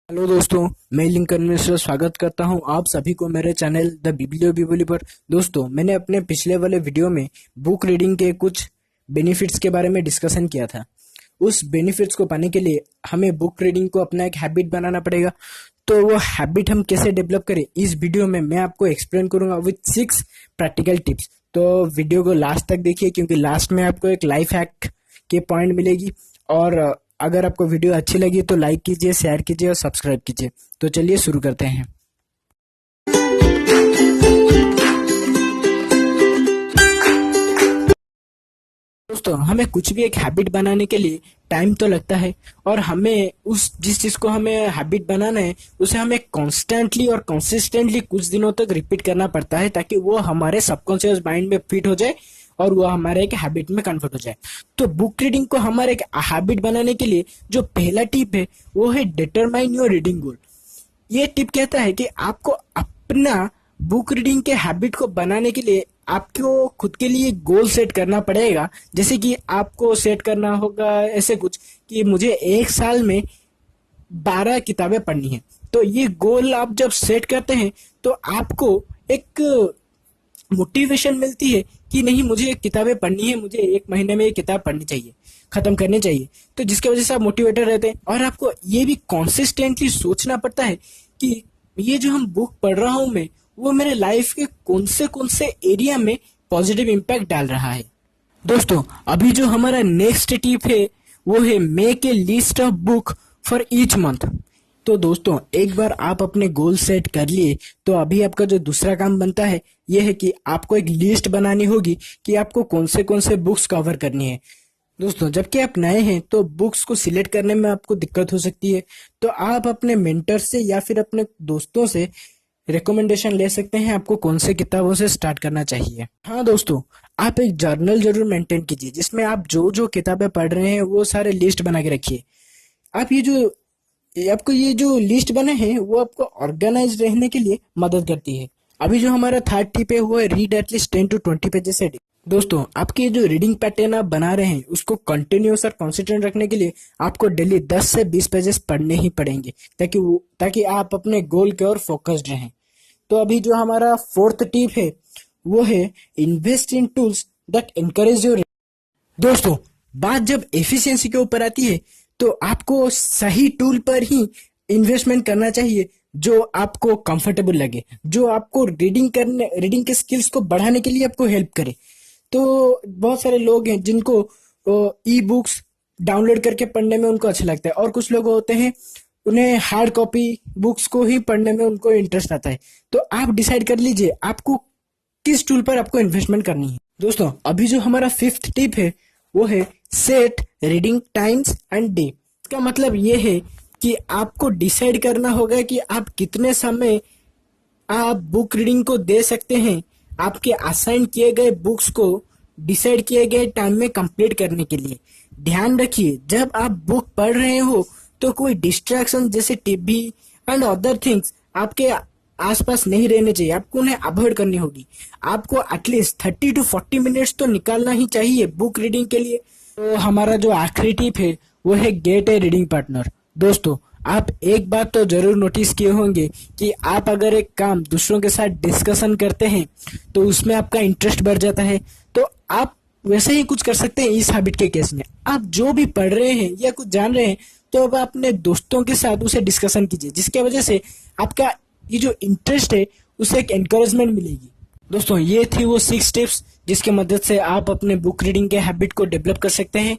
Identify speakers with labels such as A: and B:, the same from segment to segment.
A: Hello दोस्तों, मैं Lincoln Mishra स्वागत करता हूं आप सभी को मेरे चैनल द बिब्लियो पर। दोस्तों, मैंने अपने पिछले वाले वीडियो में बुक रीडिंग के कुछ बेनिफिट्स के बारे में डिस्कशन किया था। उस बेनिफिट्स को पाने के लिए हमें बुक रीडिंग को अपना एक हैबिट बनाना पड़ेगा। तो वो हैबिट हम कैसे डेवलप करें, इस वीडियो में मैं आपको एक्सप्लेन करूंगा विथ 6 प्रैक्टिकल टिप्स। तो वीडियो को लास्ट तक देखिए, क्योंकि लास्ट में आपको एक लाइफ हैक के पॉइंट मिलेगी। और अगर आपको वीडियो अच्छी लगी तो लाइक कीजिए, शेयर कीजिए और सब्सक्राइब कीजिए। तो चलिए शुरू करते हैं। दोस्तों, हमें कुछ भी एक हैबिट बनाने के लिए टाइम तो लगता है, और हमें उस जिस चीज को हमें हैबिट बनाना है उसे हमें कॉन्स्टेंटली और कंसिस्टेंटली कुछ दिनों तक रिपीट करना पड़ता है, ताकि वो हमारे सबकॉन्शियस माइंड में फिट हो जाए और वो हमारे एक हैबिट में कन्वर्ट हो जाए। तो बुक रीडिंग को हमारे एक हैबिट बनाने के लिए जो पहला टिप है वो है डिटरमाइन योर रीडिंग गोल। ये टिप कहता है कि आपको अपना बुक रीडिंग के हैबिट को बनाने के लिए आपको खुद के लिए गोल सेट करना पड़ेगा। जैसे कि आपको सेट करना होगा ऐसे कुछ कि मुझे एक साल में 12 किताबें पढ़नी है। तो ये गोल आप जब सेट करते हैं तो आपको एक मोटिवेशन मिलती है कि नहीं, मुझे किताबें पढ़नी है, मुझे एक महीने में ये किताब पढ़नी चाहिए, खत्म करनी चाहिए। तो जिसकी वजह से आप मोटिवेटेड रहते हैं। और आपको ये भी कॉन्सिस्टेंटली सोचना पड़ता है कि ये जो हम बुक पढ़ रहा हूं मैं, वो मेरे लाइफ के कौन से एरिया में पॉजिटिव इम्पैक्ट डाल रहा है। दोस्तों, अभी जो हमारा नेक्स्ट टिप है वो है make a list of book for each month. तो दोस्तों, एक बार आप अपने गोल सेट कर लिए तो अभी आपका जो दूसरा काम बनता है यह है कि आपको एक लिस्ट बनानी होगी कि आपको कौन से बुक्स कवर करनी है। दोस्तों, जबकि आप नए हैं तो बुक्स को सिलेक्ट करने में आपको दिक्कत हो सकती है, तो आप अपने मेंटर से या फिर अपने दोस्तों से रिकमेंडेशन ले सकते हैं आपको कौन से किताबों से स्टार्ट करना चाहिए। हाँ दोस्तों, आप एक जर्नल जरूर मेंटेन कीजिए जिसमें आप जो किताबें पढ़ रहे हैं वो सारे लिस्ट बना के रखिए। आपको ये जो लिस्ट बने हैं वो आपको ऑर्गेनाइज रहने के लिए मदद करती है। अभी जो हमारा थर्ड टिप है वो है read at least 10 to 20 pages a day. दोस्तों, आपके जो रीडिंग पैटर्न आप बना रहे हैं उसको कंटिन्यूअस और कंसिस्टेंट रखने के लिए आपको डेली 10 से 20 पेजेस पढ़ने ही पड़ेंगे, ताकि आप अपने गोल की ओर फोकस्ड रहें। तो अभी जो हमारा फोर्थ टिप है वो है invest in tools that encourage your. दोस्तों, बात जब एफिशिएंसी के ऊपर आती है तो आपको सही टूल पर ही इन्वेस्टमेंट करना चाहिए जो आपको कंफर्टेबल लगे, जो आपको रीडिंग के स्किल्स को बढ़ाने के लिए आपको हेल्प करे। तो बहुत सारे लोग हैं जिनको ई बुक्स डाउनलोड करके पढ़ने में उनको अच्छा लगता है, और कुछ लोग होते हैं उन्हें हार्ड कॉपी बुक्स को ही पढ़ने में उनको इंटरेस्ट आता है। तो आप डिसाइड कर लीजिए आपको किस टूल पर आपको इन्वेस्टमेंट करनी है। दोस्तों, अभी जो हमारा फिफ्थ टिप है वो है SAT reading times and day. इसका मतलब ये है कि आपको डिसाइड करना होगा कि आप कितने समय आप बुक रीडिंग को दे सकते हैं। आपके असाइन किए गए बुक्स को डिसाइड किए गए टाइम में कंप्लीट करने के लिए। ध्यान रखिए, जब आप बुक पढ़ रहे हो तो कोई डिस्ट्रैक्शन जैसे टीवी एंड अदर थिंग्स आपके आसपास नहीं रहने चाहिए, आपको उन्हें अवॉइड करनी होगी। आपको एटलीस्ट 30 to 40 मिनट्स तो निकालना ही चाहिए बुक रीडिंग के लिए। तो हमारा जो आखिरी टिप है वो है गेट ए रीडिंग पार्टनर। दोस्तों, आप एक बात तो जरूर नोटिस किए होंगे कि आप अगर एक काम दूसरों के साथ डिस्कशन करते हैं तो उसमें आपका इंटरेस्ट बढ़ जाता है। तो आप वैसे ही कुछ कर सकते हैं इस हैबिट के केस में। आप जो भी पढ़ रहे हैं या कुछ जान रहे हैं तो अब अपने दोस्तों के साथ उसे डिस्कशन कीजिए, जिसके वजह से आपका ये जो इंटरेस्ट है उसे एक एनकरेजमेंट मिलेगी। दोस्तों, ये थी वो 6 टिप्स जिसके मदद से आप अपने बुक रीडिंग के हैबिट को डेवलप कर सकते हैं।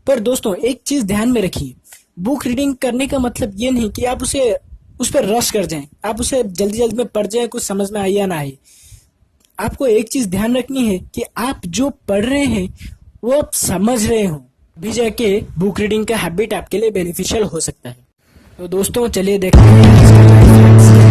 A: पर दोस्तों, एक चीज ध्यान में रखिए, बुक रीडिंग करने का मतलब ये नहीं कि आप उस पर रश कर जाएं, आप उसे जल्दी जल्दी में पढ़ जाएं, कुछ समझ में आए या ना आए। आपको एक चीज ध्यान रखनी है कि आप जो पढ़ रहे हैं वो आप समझ रहे हो, अभी जाके बुक रीडिंग का हैबिट आपके लिए बेनिफिशियल हो सकता है। तो दोस्तों, चलिए देखते हैं